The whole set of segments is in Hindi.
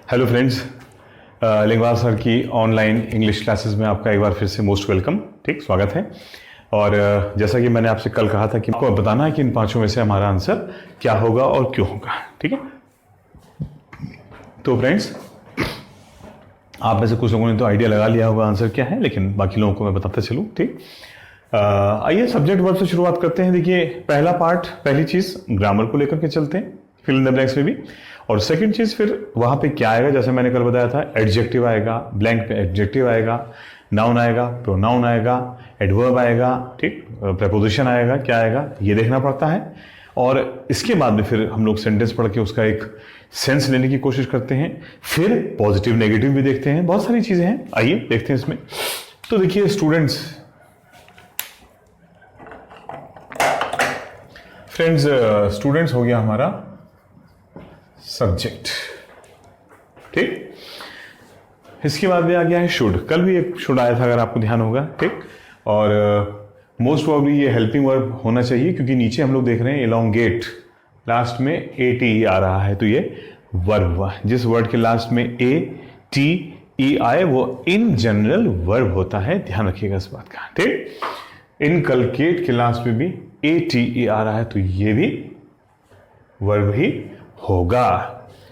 हेलो फ्रेंड्स, लिंगवाल सर की ऑनलाइन इंग्लिश क्लासेस में आपका एक बार फिर से मोस्ट वेलकम। ठीक, स्वागत है। और जैसा कि मैंने आपसे कल कहा था कि आपको बताना है कि इन पांचों में से हमारा आंसर क्या होगा और क्यों होगा। ठीक है, तो फ्रेंड्स आप में से कुछ लोगों ने तो आइडिया लगा लिया होगा आंसर क्या है, लेकिन बाकी लोगों को मैं बताता चलूँ। ठीक, आइए सब्जेक्ट वर्ब से शुरुआत करते हैं। देखिए, पहला पार्ट, पहली चीज़ ग्रामर को लेकर के चलते हैं, फिल इन द ब्लैंक्स में भी। और सेकंड चीज़ फिर वहाँ पे क्या आएगा, जैसे मैंने कल बताया था, एडजेक्टिव आएगा, ब्लैंक पे एडजेक्टिव आएगा, नाउन आएगा, प्रोनाउन आएगा, एडवर्ब आएगा, ठीक, प्रपोजिशन आएगा, क्या आएगा ये देखना पड़ता है। और इसके बाद में फिर हम लोग सेंटेंस पढ़ के उसका एक सेंस लेने की कोशिश करते हैं। फिर पॉजिटिव नेगेटिव भी देखते हैं, बहुत सारी चीज़ें हैं। आइए देखते हैं इसमें। तो देखिए स्टूडेंट्स, स्टूडेंट्स हो गया हमारा सब्जेक्ट। ठीक, इसके बाद भी आ गया है शुड। कल भी एक शुड आया था, अगर आपको ध्यान होगा। ठीक, और मोस्ट प्रोबेबली ये हेल्पिंग वर्ब होना चाहिए, क्योंकि नीचे हम लोग देख रहे हैं एलोंगेट, लास्ट में ए टी आ रहा है, तो ये वर्ब हुआ। जिस वर्ड के लास्ट में ए टी ई आए वो इन जनरल वर्ब होता है, ध्यान रखिएगा इस बात का। ठीक, इनकलकेट के लास्ट में भी ए टी ई आ रहा है, तो ये भी वर्ब ही होगा।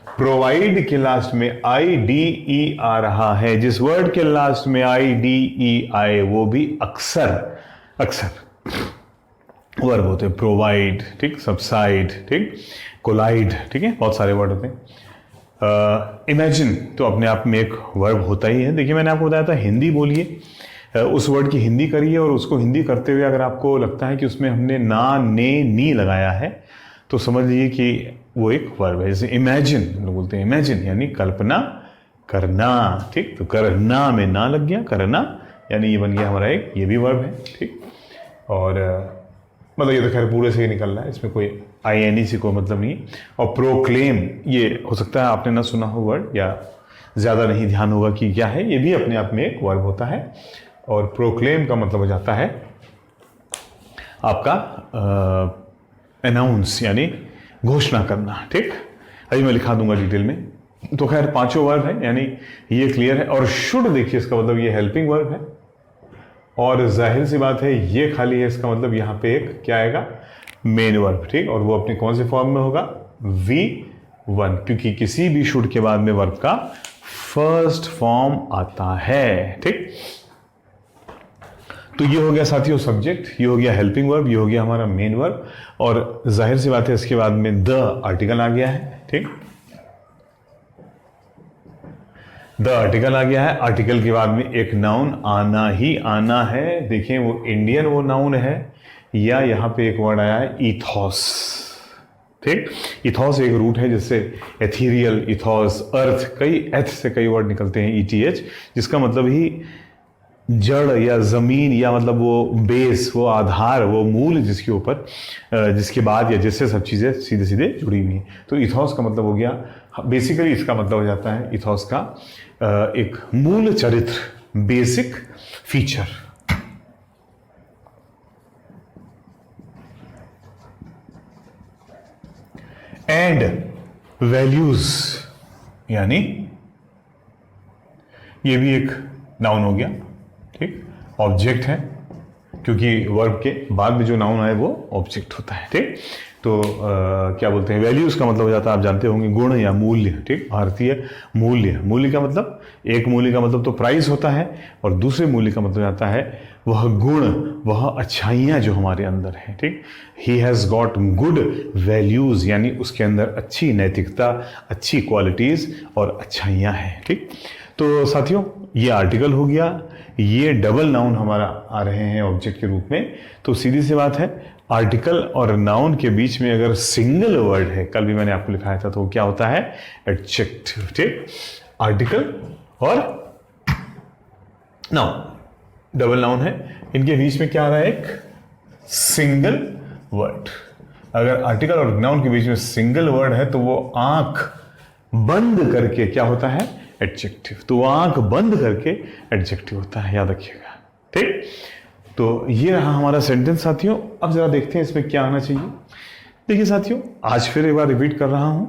प्रोवाइड के लास्ट में आई डी ई आ रहा है, जिस वर्ड के लास्ट में आई डी ई आए वो भी अक्सर वर्ब होते हैं। प्रोवाइड, ठीक, सबसाइड, ठीक, कोलाइड, ठीक है, बहुत सारे वर्ड होते हैं। इमेजिन तो अपने आप में एक वर्ब होता ही है। देखिए, मैंने आपको बताया था हिंदी बोलिए, उस वर्ड की हिंदी करिए, और उसको हिंदी करते हुए अगर आपको लगता है कि उसमें हमने ना, ने, नी लगाया है, तो समझ लीजिए कि वो एक वर्ब है। जैसे इमेजिन, लोग बोलते हैं इमेजिन यानी कल्पना करना। ठीक, तो करना में ना लग गया, करना, यानी ये बन गया हमारा एक, ये भी वर्ब है। ठीक, और मतलब ये तो खैर पूरे से ही निकल रहा है, इसमें कोई आई एन ई से कोई मतलब नहीं। और प्रोक्लेम, ये हो सकता है आपने ना सुना हो वर्ड, या ज़्यादा नहीं ध्यान होगा कि क्या है, ये भी अपने आप में एक वर्ब होता है। और प्रोक्लेम का मतलब हो जाता है आपका अनाउंस, यानी घोषणा करना। ठीक, अभी मैं लिखा दूंगा डिटेल में। तो खैर पांचों वर्ब है, यानी ये क्लियर है। और शुड, देखिए इसका मतलब ये हेल्पिंग वर्ब है, और जाहिर सी बात है ये खाली है, इसका मतलब यहाँ पे एक क्या आएगा, मेन वर्ब। ठीक, और वो अपने कौन से फॉर्म में होगा, V1, क्योंकि किसी भी शुड के बाद में वर्ब का फर्स्ट फॉर्म आता है। ठीक, तो ये हो गया साथियों सब्जेक्ट, ये हो गया हेल्पिंग वर्ब, ये हो गया हमारा मेन वर्ब। और जाहिर सी बात है इसके बाद में द आर्टिकल आ गया है। ठीक, द आर्टिकल आ गया है। आर्टिकल के बाद में एक नाउन आना ही आना है। देखिए वो इंडियन वो नाउन है, या यहाँ पे एक वर्ड आया है इथॉस। ठीक, इथॉस एक रूट है, जिससे एथीरियल, इथॉस, अर्थ, कई एथ से कई वर्ड निकलते हैं, ETH, जिसका मतलब ही जड़ या जमीन, या मतलब वो बेस, वो आधार, वो मूल, जिसके ऊपर, जिसके बाद या जिससे सब चीज़ें सीधे सीधे जुड़ी हुई हैं। तो इथॉस का मतलब हो गया, बेसिकली इसका मतलब हो जाता है इथॉस का एक मूल चरित्र, बेसिक फीचर। एंड वैल्यूज, यानी ये भी एक नाउन हो गया। ठीक, ऑब्जेक्ट है, क्योंकि वर्ब के बाद में जो नाउन आए वो ऑब्जेक्ट होता है। ठीक, तो क्या बोलते हैं, वैल्यूज का मतलब हो जाता है, आप जानते होंगे, गुण या मूल्य। ठीक, भारतीय मूल्य, मूल्य का मतलब, एक मूल्य का मतलब तो प्राइस होता है, और दूसरे मूल्य का मतलब जाता है वह गुण, वह अच्छाइयाँ जो हमारे अंदर है। ठीक, he has got good values, यानी उसके अंदर अच्छी नैतिकता, अच्छी क्वालिटीज और अच्छाइयाँ हैं। ठीक, तो साथियों ये आर्टिकल हो गया, ये डबल नाउन हमारा आ रहे हैं ऑब्जेक्ट के रूप में। तो सीधी सी बात है, आर्टिकल और नाउन के बीच में अगर सिंगल वर्ड है, कल भी मैंने आपको लिखाया था, तो वो क्या होता है, एडजेक्टिव। ठीक, आर्टिकल और नाउन डबल नाउन है, इनके बीच में क्या आ रहा है, एक सिंगल वर्ड। अगर आर्टिकल और नाउन के बीच में सिंगल वर्ड है, तो वो आंख बंद करके क्या होता है, एडजेक्टिव। तो आंख बंद करके एडजेक्टिव होता है, याद रखिएगा। ठीक, तो ये रहा हमारा सेंटेंस साथियों। अब जरा देखते हैं इसमें क्या आना चाहिए। देखिए साथियों, आज फिर एक बार रिपीट कर रहा हूं,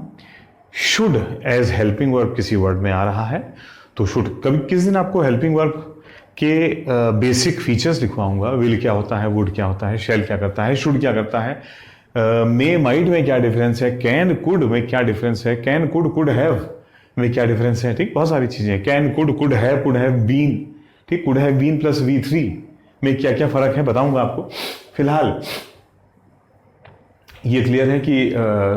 शुड एज हेल्पिंग वर्ब किसी वर्ड में आ रहा है तो शुड। कभी किस दिन आपको हेल्पिंग वर्ब के बेसिक फीचर्स लिखवाऊंगा। विल क्या होता है, वुड क्या होता है, शेल क्या करता है, शुड क्या करता है, मे माइट में क्या डिफरेंस है, कैन कुड में क्या डिफरेंस है, कैन कुड हैव में क्या डिफरेंस है। ठीक, बहुत सारी चीजें, कैन कुड हैव बीन। ठीक, could have been plus V3 में क्या क्या फर्क है बताऊंगा आपको। फिलहाल ये क्लियर है कि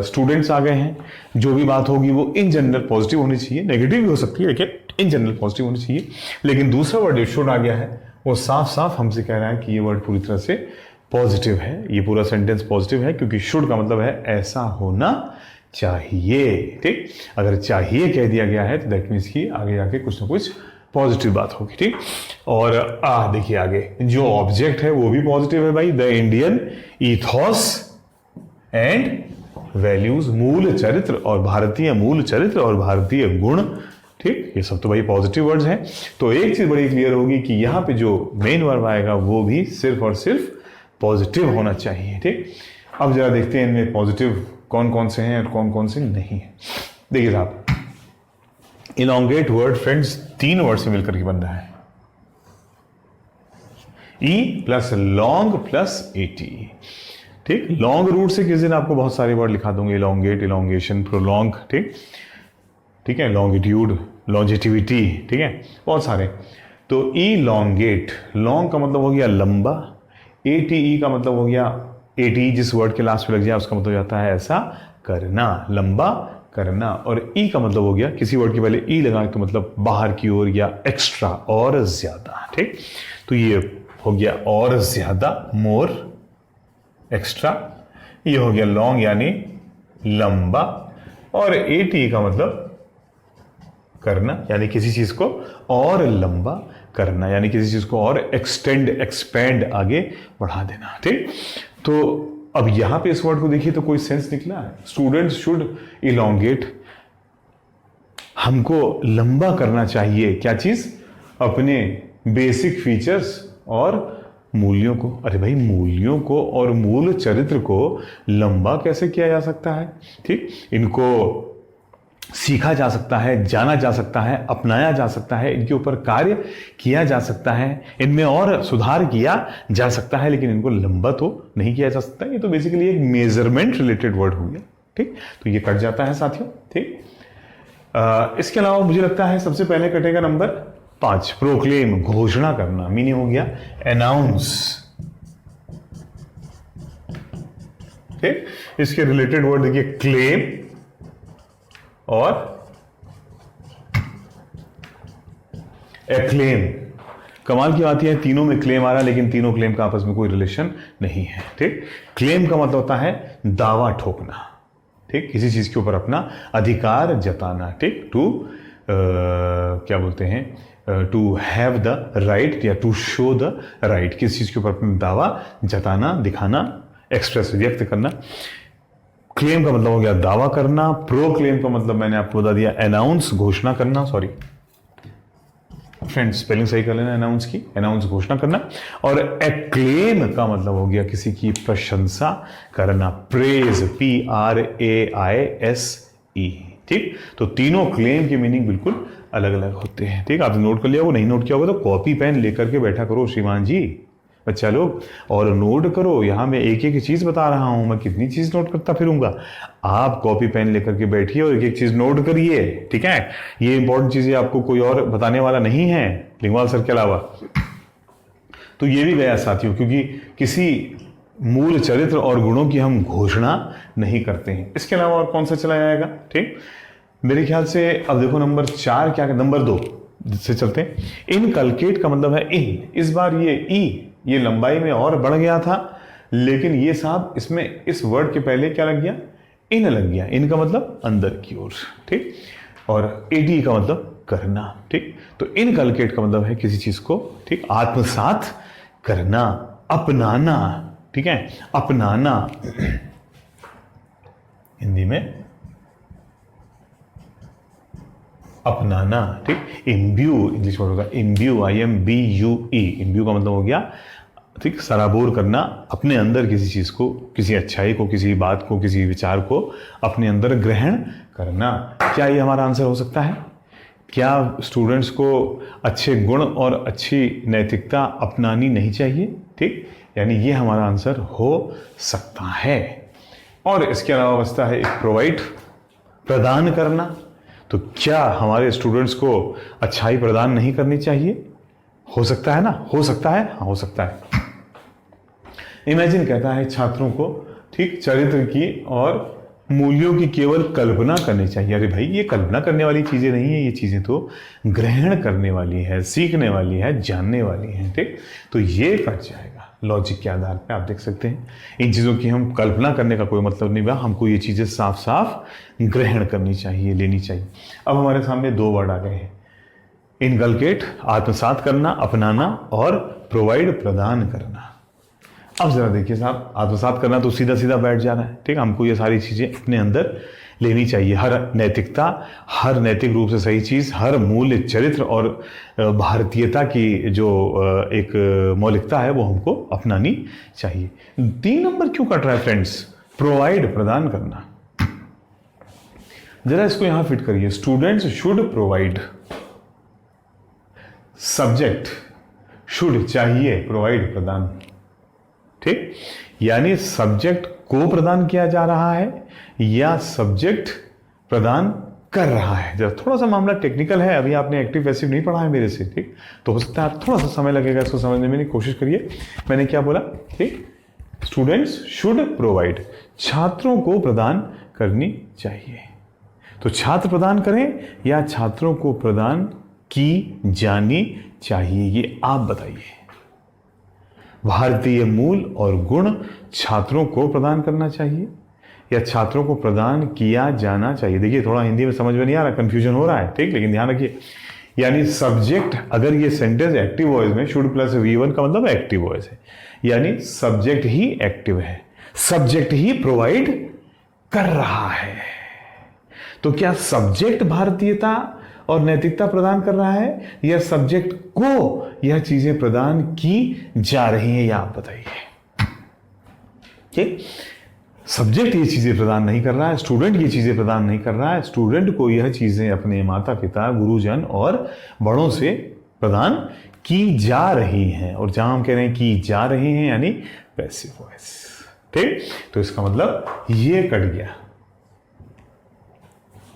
स्टूडेंट्स आ गए हैं, जो भी बात होगी वो इन जनरल पॉजिटिव होनी चाहिए, नेगेटिव भी हो सकती है लेकिन इन जनरल पॉजिटिव होनी चाहिए। लेकिन दूसरा वर्ड जो शुड आ गया है वो साफ साफ हमसे कह रहा है कि ये वर्ड पूरी तरह से पॉजिटिव है, ये पूरा सेंटेंस पॉजिटिव है, क्योंकि शुड का मतलब है ऐसा होना चाहिए। ठीक, अगर चाहिए कह दिया गया है तो दैट मीन्स कि आगे जाके कुछ ना कुछ पॉजिटिव बात होगी। ठीक, और देखिए आगे जो ऑब्जेक्ट है वो भी पॉजिटिव है भाई, द इंडियन ईथॉस एंड वैल्यूज, मूल चरित्र और भारतीय मूल चरित्र और भारतीय गुण। ठीक, ये सब तो भाई पॉजिटिव वर्ड्स हैं। तो एक चीज बड़ी क्लियर होगी कि यहां पे जो मेन वर्ब आएगा वो भी सिर्फ और सिर्फ पॉजिटिव होना चाहिए। ठीक, अब जरा देखते हैं इनमें पॉजिटिव कौन कौन से हैं और कौन कौन से नहीं है। देखिए साहब, इलोंगेट वर्ड फ्रेंड्स 3 वर्ड से मिलकर के बन रहा है, E plus long plus eighty. ठीक, लॉन्ग रूट से किस दिन आपको बहुत सारे वर्ड लिखा दूंगे, इलोंगेट, इलोंगेशन, प्रोलॉन्ग। ठीक, ठीक है, लॉन्गिट्यूड, लॉन्जिटिविटी, ठीक है, बहुत सारे। तो इलोंगेट, लॉन्ग का मतलब हो गया लंबा, एटी का मतलब हो गया, एटी जिस वर्ड के लास्ट पे लग जाए उसका मतलब जाता है ऐसा करना, लंबा करना। और ई का मतलब हो गया, किसी वर्ड के पहले ई लगा तो मतलब बाहर की ओर या एक्स्ट्रा और ज्यादा। ठीक, तो ये हो गया और ज्यादा, मोर, एक्स्ट्रा। ये हो गया लॉन्ग यानी लंबा, और एटी का मतलब करना यानी किसी चीज को और लंबा करना, यानी किसी चीज को और एक्सटेंड, एक्सपेंड, आगे बढ़ा देना। ठीक, तो अब यहां पे इस वर्ड को देखिए तो कोई सेंस निकला है, स्टूडेंट्स शुड इलोंगेट, हमको लंबा करना चाहिए क्या चीज, अपने बेसिक फीचर्स और मूल्यों को। अरे भाई, मूल्यों को और मूल चरित्र को लंबा कैसे किया जा सकता है। ठीक, इनको सीखा जा सकता है, जाना जा सकता है, अपनाया जा सकता है, इनके ऊपर कार्य किया जा सकता है, इनमें और सुधार किया जा सकता है, लेकिन इनको लंबा तो नहीं किया जा सकता। ये तो बेसिकली एक मेजरमेंट रिलेटेड वर्ड हो गया। ठीक, तो ये कट जाता है साथियों। ठीक, इसके अलावा मुझे लगता है सबसे पहले कटेगा नंबर 5, प्रोक्लेम, घोषणा करना, मीनिंग हो गया अनाउंस। ठीक, इसके रिलेटेड वर्ड देखिए क्लेम और एक्लेम। कमाल की बात यह है, तीनों में क्लेम आ रहा है लेकिन तीनों क्लेम का आपस में कोई रिलेशन नहीं है। ठीक, क्लेम का मतलब होता है दावा ठोकना। ठीक, किसी चीज के ऊपर अपना अधिकार जताना। ठीक, टू क्या बोलते हैं, टू हैव द राइट या टू शो द राइट, किसी चीज के ऊपर अपना दावा जताना, दिखाना, एक्सप्रेस, व्यक्त करना। क्लेम का मतलब हो गया दावा करना। प्रो क्लेम का मतलब मैंने आपको बता दिया अनाउंस, घोषणा करना। सॉरी फ्रेंड्स, स्पेलिंग सही कर लेना अनाउंस की, अनाउंस घोषणा करना। और एक्लेम का मतलब हो गया किसी की प्रशंसा करना, प्रेज, PRAISE। ठीक, तो तीनों क्लेम की मीनिंग बिल्कुल अलग अलग होते हैं। ठीक, आपने नोट कर लिया होगा, नहीं नोट किया होगा तो कॉपी पेन लेकर के बैठा करो श्रीमान जी, बच्चा लोग, और नोट करो। यहां मैं एक एक चीज बता रहा हूं, मैं कितनी चीज नोट करता फिरूंगा। आप कॉपी पेन लेकर के बैठिए और एक एक चीज नोट करिए। ठीक है, ये इंपॉर्टेंट चीजें आपको कोई और बताने वाला नहीं है लिंगवाल सर के अलावा। तो ये भी गया साथियों, क्योंकि किसी मूल चरित्र और गुणों की हम घोषणा नहीं करते हैं। इसके अलावा और कौन सा चला जाएगा। ठीक, मेरे ख्याल से अब देखो नंबर 4 क्या, नंबर 2 से चलते हैं। इनकलकेट का मतलब है इन। इस बार ये लंबाई में और बढ़ गया था, लेकिन ये साहब इसमें इस वर्ड के पहले क्या लग गया, इन लग गया। इन का मतलब अंदर की ओर। ठीक, और एटी का मतलब करना। ठीक, तो इनकलकेट का मतलब है किसी चीज को, ठीक, आत्मसात करना, अपनाना। ठीक है, अपनाना हिंदी में अपनाना। ठीक, इम्ब्यू इंग्लिश वर्ड होगा इम्ब्यू, IMBUE। इम्ब्यू का मतलब हो गया ठीक, सराबोर करना, अपने अंदर किसी चीज को, किसी अच्छाई को, किसी बात को, किसी विचार को अपने अंदर ग्रहण करना। क्या ये हमारा आंसर हो सकता है? क्या स्टूडेंट्स को अच्छे गुण और अच्छी नैतिकता अपनानी नहीं चाहिए? ठीक, यानी ये हमारा आंसर हो सकता है। और इसके अलावा बचता है एक प्रोवाइड, प्रदान करना। तो क्या हमारे स्टूडेंट्स को अच्छाई प्रदान नहीं करनी चाहिए? हो सकता है ना, हो सकता है, हाँ हो सकता है। इमेजिन कहता है छात्रों को ठीक चरित्र की और मूल्यों की केवल कल्पना करनी चाहिए। अरे भाई, ये कल्पना करने वाली चीजें नहीं है, ये चीजें तो ग्रहण करने वाली है, सीखने वाली है, जानने वाली है। ठीक, तो ये कट जाएगा लॉजिक के आधार पे। आप देख सकते हैं इन चीजों की हम कल्पना करने का कोई मतलब नहीं हुआ, हमको ये चीजें साफ साफ ग्रहण करनी चाहिए, लेनी चाहिए। अब हमारे सामने दो वर्ड आ गए हैं, इनकलकेट आत्मसात करना, अपनाना, और प्रोवाइड प्रदान करना। अब जरा देखिए साहब, आत्मसात करना तो सीधा सीधा बैठ जा रहा है। ठीक, हमको ये सारी चीजें अपने अंदर लेनी चाहिए। हर नैतिकता, हर नैतिक रूप से सही चीज, हर मूल्य, चरित्र और भारतीयता की जो एक मौलिकता है वो हमको अपनानी चाहिए। 3 नंबर क्यों कट रहा है फ्रेंड्स? प्रोवाइड, प्रदान करना। जरा इसको यहां फिट करिए, students should provide, subject should चाहिए, प्रोवाइड प्रदान। ठीक, यानी सब्जेक्ट को प्रदान किया जा रहा है या सब्जेक्ट प्रदान कर रहा है। जरा थोड़ा सा मामला टेक्निकल है, अभी आपने एक्टिव पैसिव नहीं पढ़ा है मेरे से। ठीक, तो हो सकता है आप थोड़ा सा समय लगेगा इसको समझने में, कोशिश करिए। मैंने क्या बोला? ठीक, स्टूडेंट्स शुड प्रोवाइड, छात्रों को प्रदान करनी चाहिए। तो छात्र प्रदान करें या छात्रों को प्रदान की जानी चाहिए, ये आप बताइए। भारतीय मूल और गुण छात्रों को प्रदान करना चाहिए या छात्रों को प्रदान किया जाना चाहिए? देखिए थोड़ा हिंदी में समझ में नहीं आ रहा, कंफ्यूजन हो रहा है। ठीक, लेकिन ध्यान रखिए, यानी सब्जेक्ट, अगर ये सेंटेंस एक्टिव वॉइस में, शुड प्लस V1 का मतलब एक्टिव वॉइस है, यानी सब्जेक्ट ही एक्टिव है, सब्जेक्ट ही प्रोवाइड कर रहा है। तो क्या सब्जेक्ट भारतीयता और नैतिकता प्रदान कर रहा है या सब्जेक्ट को यह चीजें प्रदान की जा रही हैं, या आप बताइए। ठीक, सब्जेक्ट ये चीजें प्रदान नहीं कर रहा है, स्टूडेंट ये चीजें प्रदान नहीं कर रहा है, स्टूडेंट को यह चीजें अपने माता पिता, गुरुजन और बड़ों से प्रदान की जा रही हैं। और जहां हम कह रहे हैं की जा रही हैं यानी पैसिव वॉइस। ठीक, तो इसका मतलब ये कट गया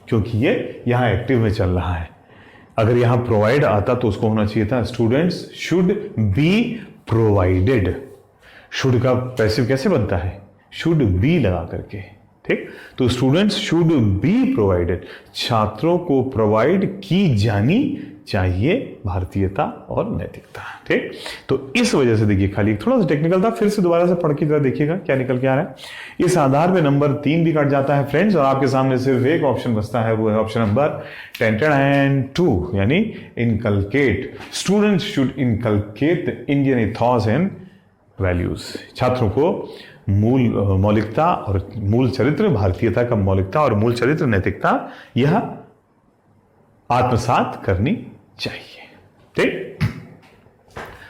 क्योंकि ये यहां एक्टिव में चल रहा है। अगर यहां प्रोवाइड आता तो उसको होना चाहिए था students should be provided. Should का पैसिव कैसे बनता है? शुड बी लगा करके। ठीक, तो स्टूडेंट्स शुड बी प्रोवाइडेड, छात्रों को प्रोवाइड की जानी चाहिए भारतीयता और नैतिकता। ठीक, तो इस वजह से देखिए, खाली थोड़ा सा टेक्निकल था, फिर से दोबारा से पढ़ के जरा देखिएगा क्या निकल के आ रहा है। इस आधार पे नंबर 3 भी कट जाता है फ्रेंड्स, और आपके सामने सिर्फ एक ऑप्शन बचता है, वो है ऑप्शन नंबर 10 यानी inculcate. Students should inculcate Indian ethos and values, छात्रों को मूल मौलिकता और मूल चरित्र, भारतीयता का मौलिकता और मूल चरित्र, नैतिकता, यह आत्मसात करनी चाहिए। ठीक,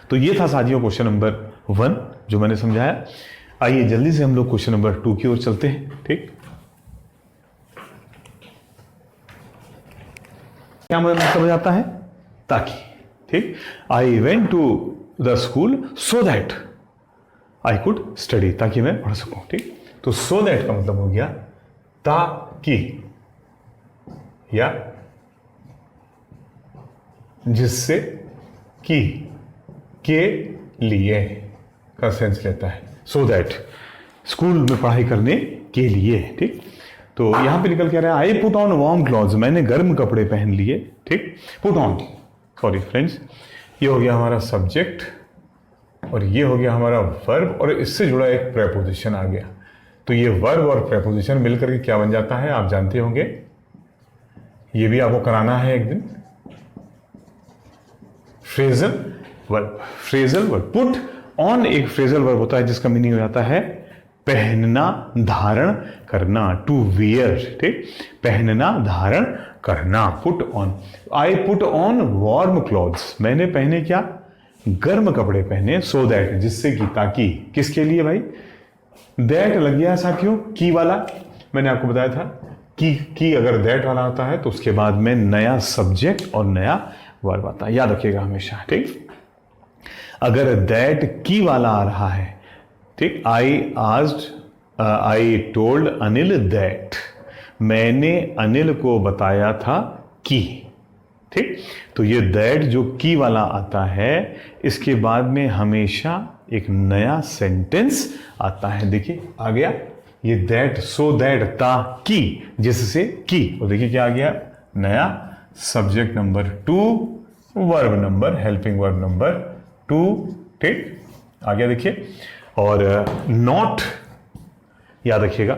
तो ये था साथियों क्वेश्चन नंबर 1 जो मैंने समझाया। आइए जल्दी से हम लोग क्वेश्चन नंबर 2 की ओर चलते हैं। ठीक, क्या मतलब समझ आता है? ताकि, ठीक, I went to the school so that I could study, ताकि मैं पढ़ सकूं। ठीक, तो सो दैट का मतलब हो गया ताकि, या जिससे कि, के लिए का सेंस लेता है। सो दैट, स्कूल में पढ़ाई करने के लिए। ठीक, तो यहां पे निकल के आ रहा है I put on warm clothes, मैंने गर्म कपड़े पहन लिए। ठीक, पुट ऑन, सॉरी फ्रेंड्स, ये हो गया हमारा सब्जेक्ट और ये हो गया हमारा वर्ब, और इससे जुड़ा एक प्रेपोजिशन आ गया। तो ये वर्ब और प्रेपोजिशन मिलकर के क्या बन जाता है आप जानते होंगे, ये भी आपको कराना है एक दिन, phrasal verb. Phrasal verb, put on एक फ्रेजल वर्ब होता है जिसका मीनिंग हो जाता है पहनना, धारण करना, टू वियर। ठीक, पहनना, धारण करना, put on. I put on warm clothes, मैंने पहने क्या? गर्म कपड़े पहने, सो दैट जिससे कि, ताकि, किसके लिए भाई, दैट लग गया साथियों की वाला। मैंने आपको बताया था कि अगर दैट वाला आता है तो उसके बाद में नया सब्जेक्ट और नया वर्ब आता है, याद रखिएगा हमेशा, ठीक। अगर दैट की वाला आ रहा है, ठीक, आई टोल्ड अनिल दैट, मैंने अनिल को बताया था कि, ठीक। तो ये दैट जो की वाला आता है, इसके बाद में हमेशा एक नया सेंटेंस आता है। देखिए आ गया ये दैट, सो दैट, ताकि, जिससे कि, और देखिए क्या आ गया, नया subject number 2, verb number, helping verb number 2, ठीक, आ गया देखिए। और नॉट, याद रखिएगा,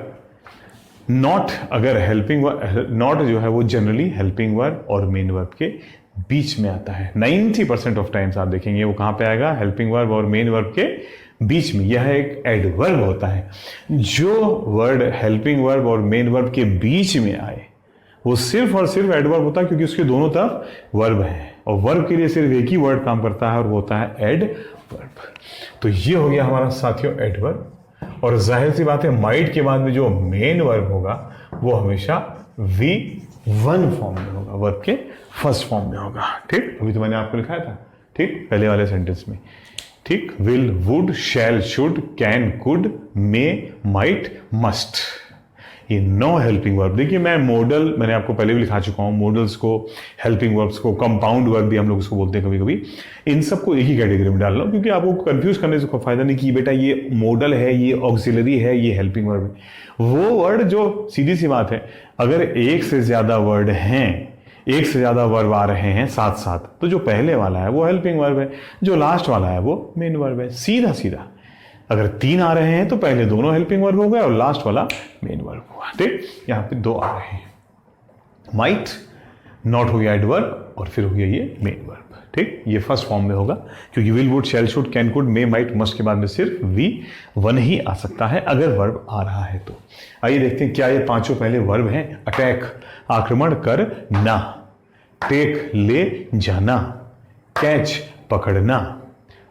नॉट अगर हेल्पिंग वर्ब, नॉट जो है वो जनरली हेल्पिंग वर्ब और मेन वर्ब के बीच में आता है। 90% ऑफ टाइम्स आप देखेंगे वो कहां पे आएगा, हेल्पिंग वर्ब और मेन वर्ब के बीच में। यह एक एडवर्ब होता है। जो वर्ड हेल्पिंग वर्ब और मेन वर्ब के बीच में आए वो सिर्फ और सिर्फ एडवर्ब होता है, क्योंकि उसके दोनों तरफ वर्ब है, और वर्ब के लिए सिर्फ एक ही वर्ड काम करता है और वो होता है एडवर्ब। तो ये हो गया हमारा साथियों एडवर्ब। और जाहिर सी बात है माइट के बाद में जो मेन वर्ब होगा वो हमेशा V1 फॉर्म में होगा, वर्ब के फर्स्ट फॉर्म में होगा, ठीक। अभी तो मैंने आपको लिखाया था, ठीक, पहले वाले सेंटेंस में, ठीक। Will, would, shall, should, can, could, may, might, must, ये 9 हेल्पिंग वर्ब। देखिए मैं मॉडल, मैंने आपको पहले भी लिखा चुका हूं, मॉडल्स को, हेल्पिंग वर्ब्स को, कंपाउंड वर्ब भी हम लोग इसको बोलते हैं कभी कभी, इन सबको एक ही कैटेगरी में डाल रहा हूं, क्योंकि आपको कंफ्यूज करने से कोई फायदा नहीं कि बेटा ये मॉडल है, ये ऑक्सिलरी है, ये हेल्पिंग वर्ब है। वो वर्ड जो, सीधी सी बात है, अगर एक से ज्यादा वर्ड हैं, एक से ज्यादा वर्ब आ रहे हैं साथ साथ, तो जो पहले वाला है वो हेल्पिंग वर्ब है, जो लास्ट वाला है वो मेन वर्ब है, सीधा सीधा। अगर 3 आ रहे हैं तो पहले दोनों हेल्पिंग वर्ब हो गए और लास्ट वाला मेन वर्ब हुआ, ठीक। यहां पे 2 आ रहे हैं, माइट, नॉट हो गया एडवर्ब, और फिर हो गया ये मेन वर्ब, ठीक। ये फर्स्ट फॉर्म में होगा, क्योंकि will, would, shall, should, can, could, may, might, must के बाद में सिर्फ V1 ही आ सकता है अगर वर्ब आ रहा है तो। आइए देखते हैं क्या ये पांचों पहले वर्ब हैं। अटैक, आक्रमण करना, टेक, ले जाना, कैच, पकड़ना,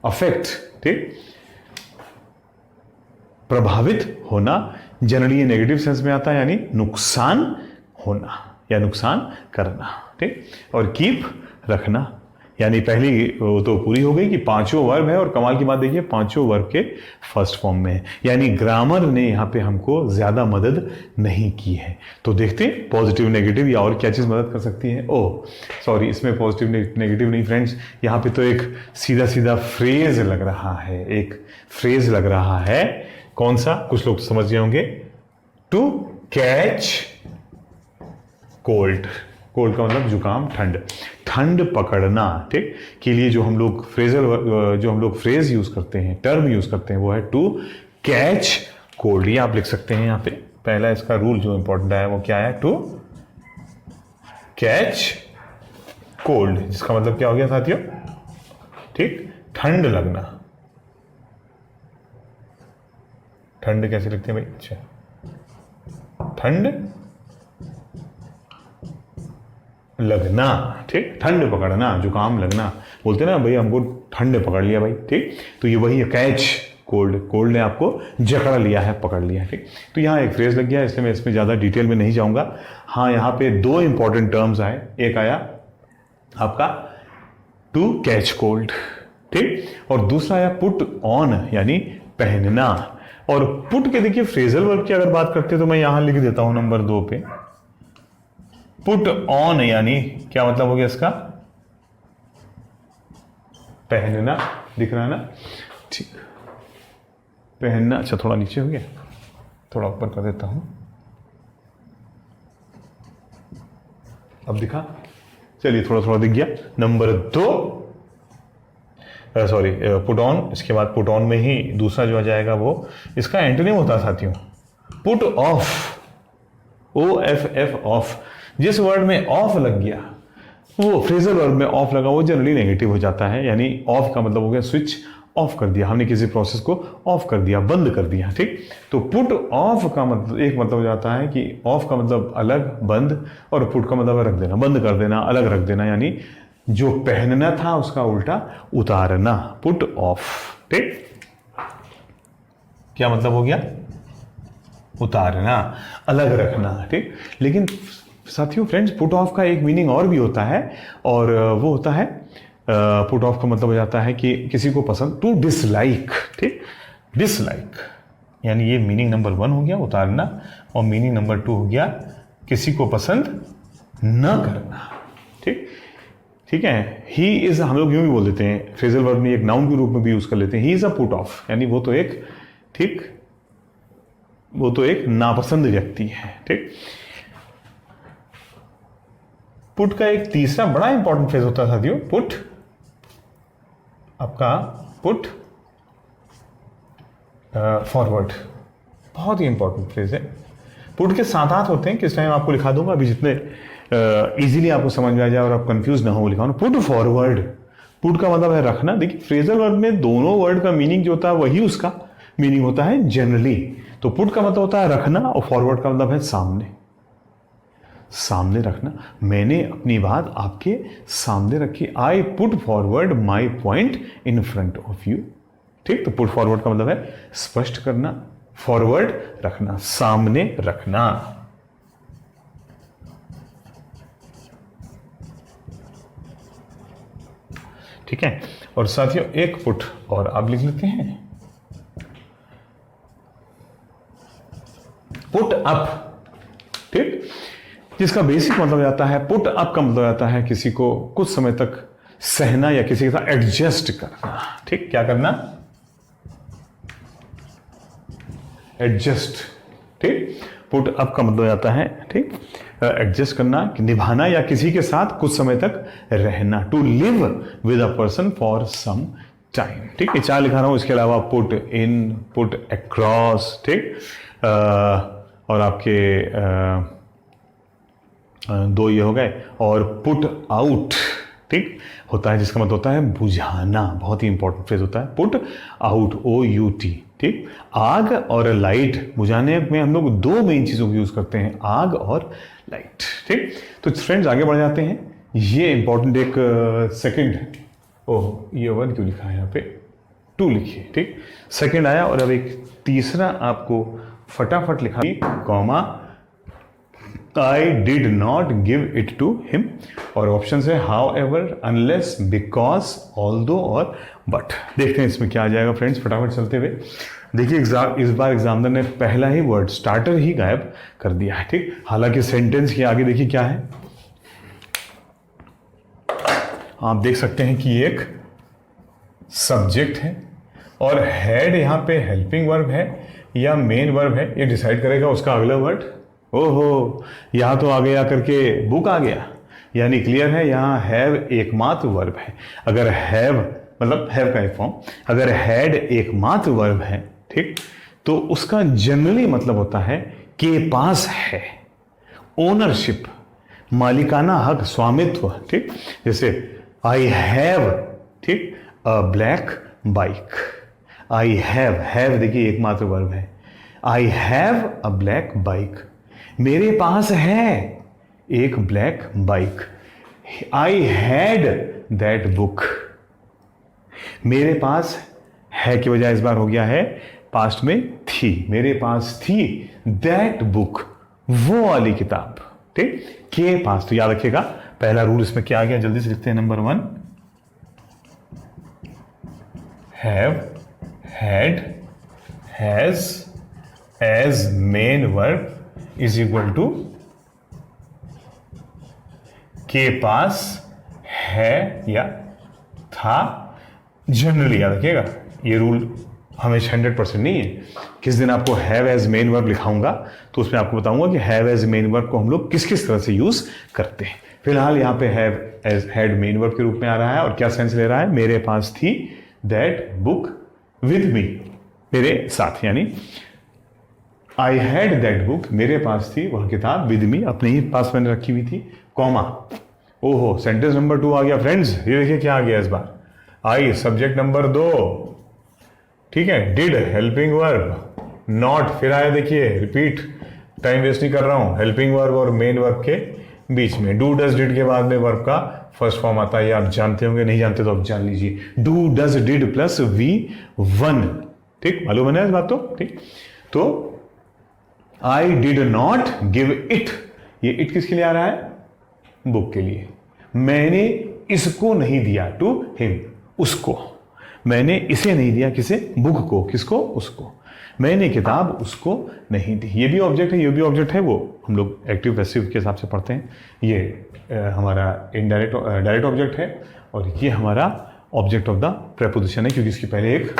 अफेक्ट, ठीक, प्रभावित होना, जनरली ये नेगेटिव सेंस में आता है, यानी नुकसान होना या नुकसान करना, ठीक। और कीप, रखना, यानी पहली वो तो पूरी हो गई कि पांचों वर्ब है, और कमाल की बात देखिए पांचों वर्ब के फर्स्ट फॉर्म में है, यानी ग्रामर ने यहाँ पे हमको ज्यादा मदद नहीं की है। तो देखते हैं पॉजिटिव, नेगेटिव या और क्या चीज मदद कर सकती है। ओह सॉरी, इसमें पॉजिटिव नेगेटिव नहीं फ्रेंड्स, यहाँ पे तो एक सीधा सीधा फ्रेज लग रहा है, एक फ्रेज लग रहा है। कौन सा, कुछ लोग समझ गए होंगे, टू कैच कोल्ड, कोल्ड का मतलब जुकाम, ठंड, ठंड पकड़ना, ठीक, के लिए जो हम लोग फ्रेज यूज करते हैं, टर्म यूज करते हैं, वो है टू कैच कोल्ड। ये आप लिख सकते हैं यहाँ पे, पहला इसका रूल जो इंपॉर्टेंट है वो क्या है, टू कैच कोल्ड, जिसका मतलब क्या हो गया साथियों, ठीक, ठंड लगना। ठंड कैसे लिखते हैं भाई, अच्छा, ठंड लगना, ठीक, ठंड पकड़ना, जुकाम लगना, बोलते हैं ना भाई हमको ठंड पकड़ लिया भाई, ठीक। तो ये वही है कैच कोल्ड, कोल्ड ने आपको जकड़ लिया है, पकड़ लिया है, ठीक। तो यहाँ एक फ्रेज लग गया, इसलिए मैं इसमें ज्यादा डिटेल में नहीं जाऊंगा। हाँ, यहाँ पे 2 इंपॉर्टेंट टर्म्स आए, एक आया आपका टू कैच कोल्ड, ठीक, और दूसरा आया पुट ऑन, यानी पहनना। और पुट के देखिए फ्रेजल वर्ब की अगर बात करते हैं तो मैं यहां लिख देता हूं नंबर 2 पे, पुट ऑन, यानी क्या मतलब हो गया इसका, पहनना, दिख रहा है ना, ठीक, पहनना। अच्छा थोड़ा नीचे हो गया, थोड़ा ऊपर कर देता हूं, अब दिखा, चलिए थोड़ा थोड़ा दिख गया। नंबर 2 सॉरी पुट ऑन, इसके बाद पुट ऑन में ही दूसरा जो आ जाएगा वो इसका एंटोनिम होता है साथियों, पुट ऑफ, OFF ऑफ। जिस वर्ड में ऑफ लग गया, वो फ्रेजल वर्ड में ऑफ लगा, वो जनरली नेगेटिव हो जाता है, यानी ऑफ का मतलब हो गया स्विच ऑफ कर दिया, हमने किसी प्रोसेस को ऑफ कर दिया, बंद कर दिया, ठीक। तो पुट ऑफ का मतलब एक मतलब हो जाता है कि ऑफ का मतलब अलग, बंद, और पुट का मतलब रख देना, बंद कर देना, अलग रख देना, यानी जो पहनना था उसका उल्टा उतारना, पुट ऑफ। ठीक, क्या मतलब हो गया? उतारना, अलग रखना। ठीक, लेकिन साथियों फ्रेंड्स, पुट ऑफ का एक मीनिंग और भी होता है, और वो होता है, पुट ऑफ का मतलब हो जाता है कि किसी को पसंद, टू डिसलाइक। ठीक, डिसलाइक, यानी ये मीनिंग नंबर 1 हो गया उतारना, और मीनिंग नंबर 2 हो गया किसी को पसंद न करना। ठीक, ठीक है। ही इज, हम लोग यूं भी बोल देते हैं, फ्रेजल वर्ब में एक नाउन के रूप में भी यूज कर लेते हैं, he is a put off, यानी वो तो एक, ठीक, वो तो एक नापसंद व्यक्ति है। ठीक, पुट का एक तीसरा बड़ा इंपॉर्टेंट फ्रेज होता है साथियों, पुट, आपका पुट फॉरवर्ड, बहुत ही इंपॉर्टेंट फ्रेज है। पुट के 7 होते हैं, किस टाइम आपको लिखा दूंगा, अभी जितने इजीली आपको समझ में आ जाए और आप कंफ्यूज ना हो, लिखा पुट फॉरवर्ड। पुट का मतलब है रखना। देखिए फ्रेजल वर्ब में दोनों वर्ड का मीनिंग जो होता है वही उसका मीनिंग होता है जनरली। तो पुट का मतलब होता है रखना, और फॉरवर्ड का मतलब है सामने, सामने रखना। मैंने अपनी बात आपके सामने रखी, I put forward my point in front of you. ठीक, तो पुट फॉरवर्ड का मतलब है स्पष्ट करना, फॉरवर्ड रखना, सामने रखना। ठीक है, और साथियों एक पुट और आप लिख लेते हैं, पुट अप। ठीक, जिसका बेसिक मतलब जाता है, पुट अप का मतलब जाता है किसी को कुछ समय तक सहना या किसी के साथ एडजस्ट करना। ठीक, क्या करना? एडजस्ट। ठीक, पुट अप का मतलब जाता है, ठीक, एडजस्ट करना, निभाना या किसी के साथ कुछ समय तक रहना, to live with a person for some time. ठीक है, 4 लिखा रहा हूं, इसके अलावा पुट इन, पुट अक्रॉस। ठीक, और आपके 2 ये हो गए, और पुट आउट, ठीक, होता है जिसका मतलब होता है बुझाना, बहुत ही इंपॉर्टेंट फ्रेज होता है पुट आउट, OUT। ठीक, आग और लाइट बुझाने में हम लोग 2 मेन चीजों को यूज करते हैं, आग और लाइट। ठीक, तो फ्रेंड्स आगे बढ़ जाते हैं। ये इंपॉर्टेंट एक सेकंड, ओह ये 1 क्यों लिखा है यहाँ पे, 2 लिखिए। ठीक, सेकंड आया, और अब एक तीसरा आपको फटाफट लिखा, comma, I did not give it to him, और ऑप्शन है however, unless, because, although और बट। देखते हैं इसमें क्या आ जाएगा फ्रेंड्स, फटाफट चलते हुए। देखिए इस बार एग्जामिनर ने पहला ही वर्ड स्टार्टर ही गायब कर दिया है। ठीक, हालांकि सेंटेंस के आगे देखिए क्या है, आप देख सकते हैं कि एक सब्जेक्ट है, और हेड यहां पे हेल्पिंग वर्ब है या मेन वर्ब है, ये डिसाइड करेगा उसका अगला वर्ड। ओहो, यहां तो आगे आकर के बुक आ गया, यानी क्लियर है यहां हैव एकमात्र वर्ब है। अगर हैव मतलब हैव का एक फॉर्म, अगर हैड एकमात्र वर्ब है, ठीक, तो उसका जनरली मतलब होता है के पास है, ओनरशिप, मालिकाना हक, स्वामित्व। ठीक, जैसे आई हैव, ठीक, अ ब्लैक बाइक। आई हैव देखिए एकमात्र वर्ब है, I have a black bike, मेरे पास है एक black bike. I had that book, मेरे पास है की बजाय इस बार हो गया है पास्ट में थी, मेरे पास थी दैट बुक, वो वाली किताब। ठीक, के पास, तो याद रखिएगा पहला रूल इसमें क्या आ गया, जल्दी से लिखते हैं। Number 1, have, had, has as main verb is equal to के पास है या था। जनरली याद रखिएगा, ये रूल हमेशा 100% नहीं है। किस दिन आपको हैव एज मेन वर्ब लिखाऊंगा तो उसमें आपको बताऊंगा कि हैव एज मेन वर्ब को हम लोग किस किस तरह से यूज करते हैं। फिलहाल यहाँ पे have as had main verb के रूप में आ रहा है, और क्या सेंस ले रहा है, मेरे पास थी दैट बुक विद मी, मेरे साथ, यानी आई हैड दैट बुक, मेरे पास थी वह किताब, विद मी, अपने ही पास मैंने रखी हुई थी, कॉमा। ओहो, सेंटेंस नंबर 2 आ गया फ्रेंड्स, ये देखिए क्या आ गया इस बार, आई सब्जेक्ट नंबर 2, ठीक है, डिड हेल्पिंग वर्ब, नॉट, फिर आया देखिए रिपीट, टाइम वेस्ट नहीं कर रहा हूं, हेल्पिंग वर्ब और मेन वर्ब के बीच में, डू डज डिड के बाद में वर्ब का फर्स्ट फॉर्म आता है, ये आप जानते होंगे, नहीं जानते तो आप जान लीजिए। Do does did plus V one, ठीक, मालूम है ना इस बात तो, ठीक। तो I did not give it, ये इट किसके लिए आ रहा है? बुक के लिए। मैंने इसको नहीं दिया, टू हिम, उसको। मैंने इसे नहीं दिया, किसे? बुक को। किसको? उसको। मैंने किताब उसको नहीं दी। ये भी ऑब्जेक्ट है, ये भी ऑब्जेक्ट है, वो हम लोग एक्टिव पैसिव के हिसाब से पढ़ते हैं। ये हमारा इनडायरेक्ट डायरेक्ट ऑब्जेक्ट है और ये हमारा ऑब्जेक्ट ऑफ द प्रेपोजिशन है, क्योंकि इसके पहले एक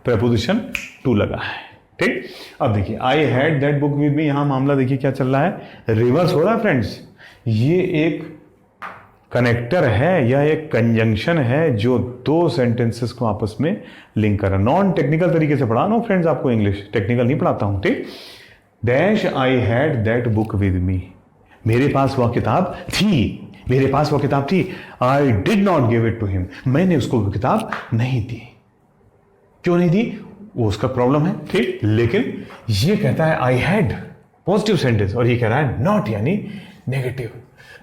प्रेपोजिशन टू लगा है, ठीक। अब देखिए, I had that book with मी, यहां मामला देखिए क्या चल रहा है, रिवर्स हो रहा है फ्रेंड्स। ये एक कनेक्टर है या एक कंजंक्शन है जो दो सेंटेंसेस को आपस में लिंक कर रहा है। नॉन टेक्निकल तरीके से पढ़ा नो फ्रेंड्स आपको, इंग्लिश टेक्निकल नहीं पढ़ाता हूं, ठीक। Dash I had that book with मी, मेरे पास वह किताब थी, मेरे पास वह किताब थी। I did not give it to him, मैंने उसको वो किताब नहीं दी। क्यों नहीं दी? वो उसका प्रॉब्लम है, ठीक। लेकिन ये कहता है आई हैड, पॉजिटिव सेंटेंस, और ये कह रहा है नॉट यानी नेगेटिव।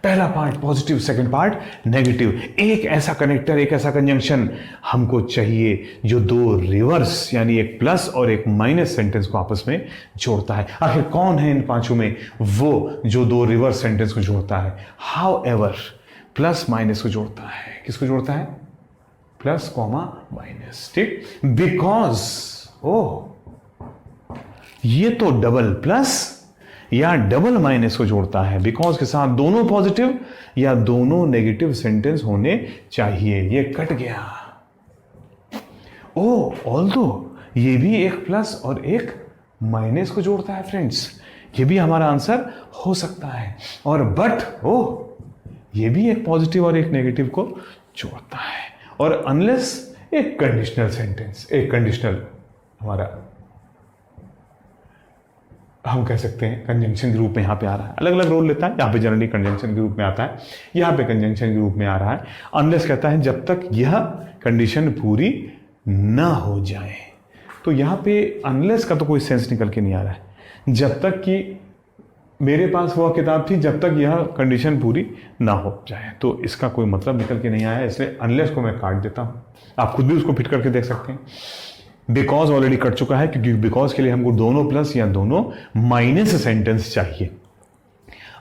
पहला part positive, second part negative. एक ऐसा कनेक्टर, एक ऐसा कंजंक्शन हमको चाहिए जो दो रिवर्स यानी एक प्लस और एक माइनस सेंटेंस को आपस में जोड़ता है। आखिर कौन है इन पांचों में वो जो दो रिवर्स सेंटेंस को जोड़ता है? हाउ एवर, प्लस माइनस को जोड़ता है। किसको जोड़ता है? प्लस कॉमा माइनस, ठीक। बिकॉज, ओह, ये तो डबल प्लस या डबल माइनस को जोड़ता है। बिकॉज के साथ दोनों पॉजिटिव या दोनों नेगेटिव सेंटेंस होने चाहिए। ये कट गया। ओ, ऑल्दो, ये भी एक प्लस और एक माइनस को जोड़ता है फ्रेंड्स, ये भी हमारा आंसर हो सकता है। और बट, ओ, ये भी एक पॉजिटिव और एक नेगेटिव को जोड़ता है। और अनलेस एक कंडीशनल सेंटेंस, एक कंडीशनल हमारा हम कह सकते हैं कंजंक्शन के रूप में यहां पे आ रहा है। अलग अलग रोल लेता है, यहां पे जनरली कंजंक्शन के रूप में आता है, यहां पे कंजंक्शन के रूप में आ रहा है। अनलेस कहता है जब तक यह कंडीशन पूरी ना हो जाए। तो यहां पे अनलेस का तो कोई सेंस निकल के नहीं आ रहा है। जब तक कि मेरे पास वह किताब थी, जब तक यह कंडीशन पूरी ना हो जाए, तो इसका कोई मतलब निकल के नहीं आया। इसलिए अनलेस को मैं काट देता हूं, आप खुद भी उसको फिट करके देख सकते हैं। बिकॉज ऑलरेडी कट चुका है, क्योंकि बिकॉज के लिए हमको दोनों प्लस या दोनों माइनस सेंटेंस चाहिए।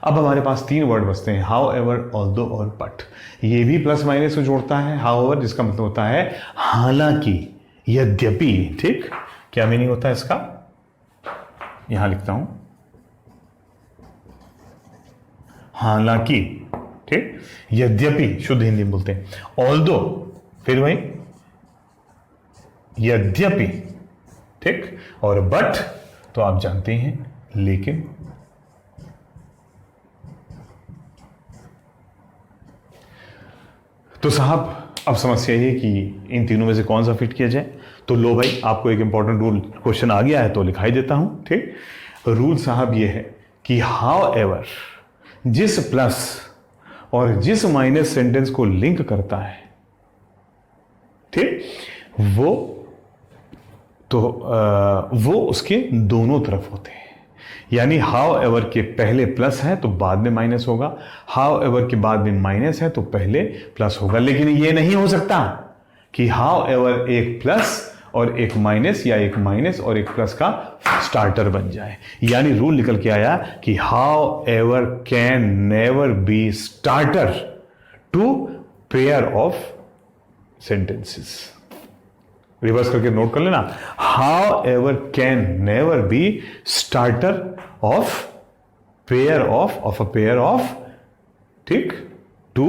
अब हमारे पास तीन वर्ड बचते हैं, हाउ एवर, ऑल्दो और बट। ये भी प्लस माइनस को जोड़ता है। हाउ एवर जिसका मतलब होता है हालांकि, यद्यपि, ठीक। क्या मीनिंग होता है इसका? यहां लिखता हूं, हालांकि, ठीक। यद्यपि शुद्ध हिंदी में बोलते हैं। ऑल्दो, फिर वही यद्यपि, ठीक। और बट तो आप जानते हैं लेकिन। तो साहब अब समस्या ये कि इन तीनों में से कौन सा फिट किया जाए। तो लो भाई, आपको एक इंपॉर्टेंट रूल क्वेश्चन आ गया है तो लिखाई देता हूं, ठीक। रूल साहब ये है कि हाउ एवर जिस प्लस और जिस माइनस सेंटेंस को लिंक करता है, ठीक, वो उसके दोनों तरफ होते हैं। यानी हाउ एवर के पहले प्लस है तो बाद में माइनस होगा, हाउ एवर के बाद में माइनस है तो पहले प्लस होगा। लेकिन ये नहीं हो सकता कि हाउ एवर एक प्लस और एक माइनस या एक माइनस और एक प्लस का स्टार्टर बन जाए। यानी रूल निकल के आया कि however can never be starter to pair of sentences. Reverse करके नोट कर लेना, however can never be starter of pair of a pair of, ठीक, to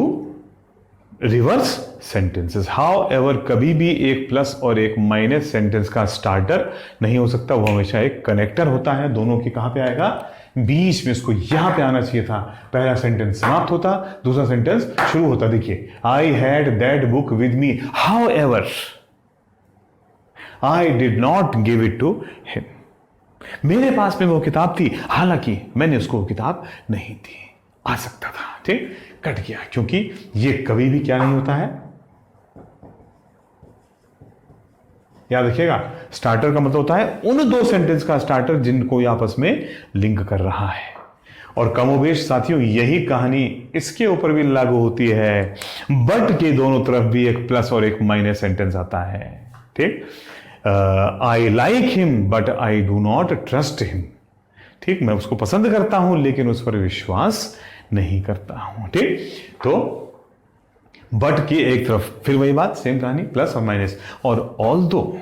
reverse sentences. However कभी भी एक प्लस और एक माइनस सेंटेंस का स्टार्टर नहीं हो सकता, वो हमेशा एक कनेक्टर होता है। दोनों की कहां पे आएगा? बीच में। इसको यहां पे आना चाहिए था। पहला सेंटेंस समाप्त होता, दूसरा सेंटेंस शुरू होता। देखिए, I had that book with me, however I did not give it to him. मेरे पास में वो किताब थी, हालांकि मैंने उसको वो किताब नहीं दी। आ सकता था, ठीक, कट गया, क्योंकि ये कभी भी क्या नहीं होता है, याद रखिएगा। स्टार्टर का मतलब होता है उन दो सेंटेंस का स्टार्टर जिनको आपस में लिंक कर रहा है। और कमोबेश साथियों यही कहानी इसके ऊपर भी लागू होती है। बट के दोनों तरफ भी एक प्लस और एक माइनस सेंटेंस आता है। ठीक, I like him but I do not trust him. ठीक, मैं उसको पसंद करता हूं लेकिन उस पर विश्वास नहीं करता हूं। ठीक, तो बट की एक तरफ फिर वही बात, सेम कहानी, प्लस और माइनस। और ऑल्दो,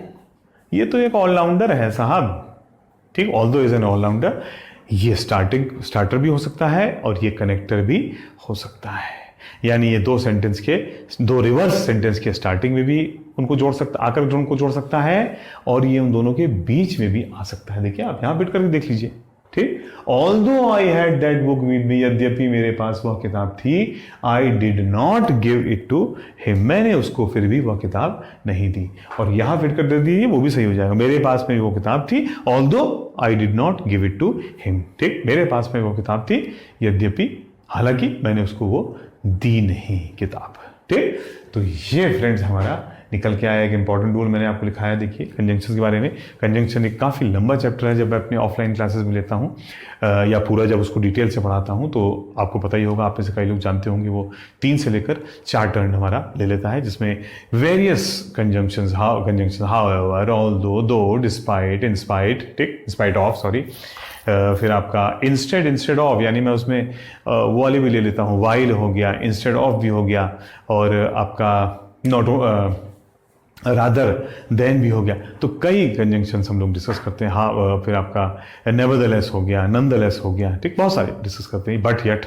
ये तो एक ऑलराउंडर है साहब। ठीक, ऑल्दो इज एन ऑलराउंडर। ये स्टार्टर भी हो सकता है और ये कनेक्टर भी हो सकता है। यानी ये दो रिवर्स सेंटेंस के स्टार्टिंग में भी उनको आकर उनको जोड़ सकता है और ये उन दोनों के बीच में भी आ सकता है। देखिए, आप यहां फिट करके देख लीजिए। ठीक, although I had that book with me, यद्यपि मेरे पास वह किताब थी, I did not give it to him, मैंने उसको फिर भी वह किताब नहीं दी। और यहां फिट कर दे दीजिए, वो भी सही हो जाएगा। मेरे पास में वो किताब थी, although I did not give it to him. ठीक, मेरे पास में वो किताब थी, यद्यपि हालांकि मैंने उसको वो दी नहीं किताब। ठीक, तो ये फ्रेंड्स हमारा निकल के आया एक इंपॉर्टेंट रूल मैंने आपको लिखाया। देखिए, कंजंक्शन के बारे में। कंजंक्शन एक काफ़ी लंबा चैप्टर है। जब मैं अपने ऑफलाइन क्लासेस में लेता हूँ या पूरा जब उसको डिटेल से पढ़ाता हूँ तो आपको पता ही होगा, आप में से कई लोग जानते होंगे, वो 3 से लेकर 4 टर्न हमारा ले लेता है, जिसमें वेरियस कंजंक्शंस, हाउएवर, ऑल्दो, दो, डिस्पाइट, इंस्पाइट, ठीक, इंस्पाइट ऑफ, सॉरी, फिर आपका इंस्टेड ऑफ, यानी मैं उसमें वो वाली भी ले लेता हूँ, वाइल हो गया, इंस्टेड ऑफ भी हो गया, और आपका नॉट रादर देन भी हो गया। तो कई कंजंक्शंस हम लोग डिस्कस करते हैं। हाँ, फिर आपका नेवरदलेस हो गया, नॉनदलेस हो गया। ठीक, बहुत सारे डिस्कस करते हैं, बट येट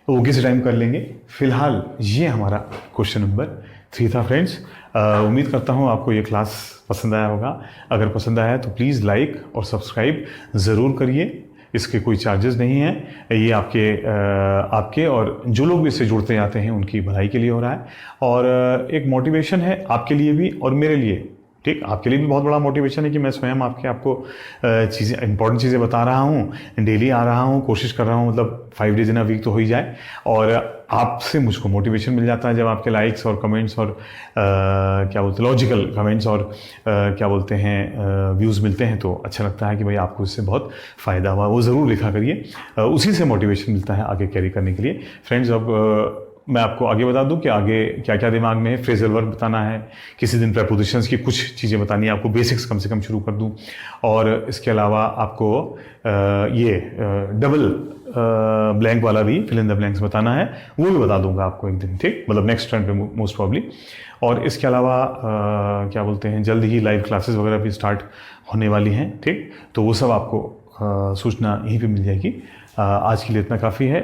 वो किसी टाइम कर लेंगे। फिलहाल ये हमारा क्वेश्चन नंबर 3 था फ्रेंड्स। उम्मीद करता हूँ आपको ये क्लास पसंद आया होगा। अगर पसंद आया तो प्लीज़ लाइक और सब्सक्राइब ज़रूर करिए। इसके कोई चार्जेस नहीं हैं, ये आपके और जो लोग भी इससे जुड़ते जाते हैं उनकी भलाई के लिए हो रहा है, और एक मोटिवेशन है आपके लिए भी और मेरे लिए। ठीक, आपके लिए भी बहुत बड़ा मोटिवेशन है कि मैं स्वयं आपको चीज़ें, इंपॉर्टेंट चीज़ें बता रहा हूँ, डेली आ रहा हूँ, कोशिश कर रहा हूँ, मतलब 5 डेज इन अ वीक तो हो ही जाए। और आपसे मुझको मोटिवेशन मिल जाता है जब आपके लाइक्स और कमेंट्स और क्या बोलते हैं, लॉजिकल कमेंट्स और क्या बोलते हैं, व्यूज़ मिलते हैं, तो अच्छा लगता है कि भाई आपको इससे बहुत फ़ायदा हुआ। वो ज़रूर लिखा करिए, उसी से मोटिवेशन मिलता है आगे कैरी करने के लिए। फ्रेंड्स, अब मैं आपको आगे बता दूं कि आगे क्या क्या दिमाग में है। फ्रेजल वर्ब बताना है, किसी दिन प्रेपोजिशंस की कुछ चीज़ें बतानी है आपको, बेसिक्स कम से कम शुरू कर दूं, और इसके अलावा आपको ये डबल ब्लैंक वाला भी, फिल इन द ब्लैंक्स बताना है, वो भी बता दूंगा आपको एक दिन। ठीक, मतलब नेक्स्ट टर्न पे मोस्ट प्रॉब्ली। और इसके अलावा क्या बोलते हैं, जल्द ही लाइव क्लासेस वगैरह भी स्टार्ट होने वाली हैं। ठीक, तो वो सब आपको सूचना यहीं पे मिल जाएगी। आज के लिए इतना काफ़ी है।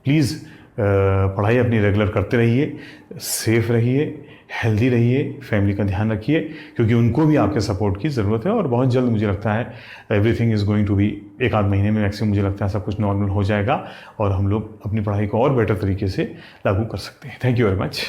प्लीज़ पढ़ाई अपनी रेगुलर करते रहिए, सेफ रहिए, हेल्दी रहिए, फैमिली का ध्यान रखिए, क्योंकि उनको भी आपके सपोर्ट की ज़रूरत है। और बहुत जल्द मुझे लगता है everything is going to be, 1 आध महीने में मैक्सिमम मुझे लगता है सब कुछ नॉर्मल हो जाएगा और हम लोग अपनी पढ़ाई को और बेटर तरीके से लागू कर सकते हैं। Thank you very much.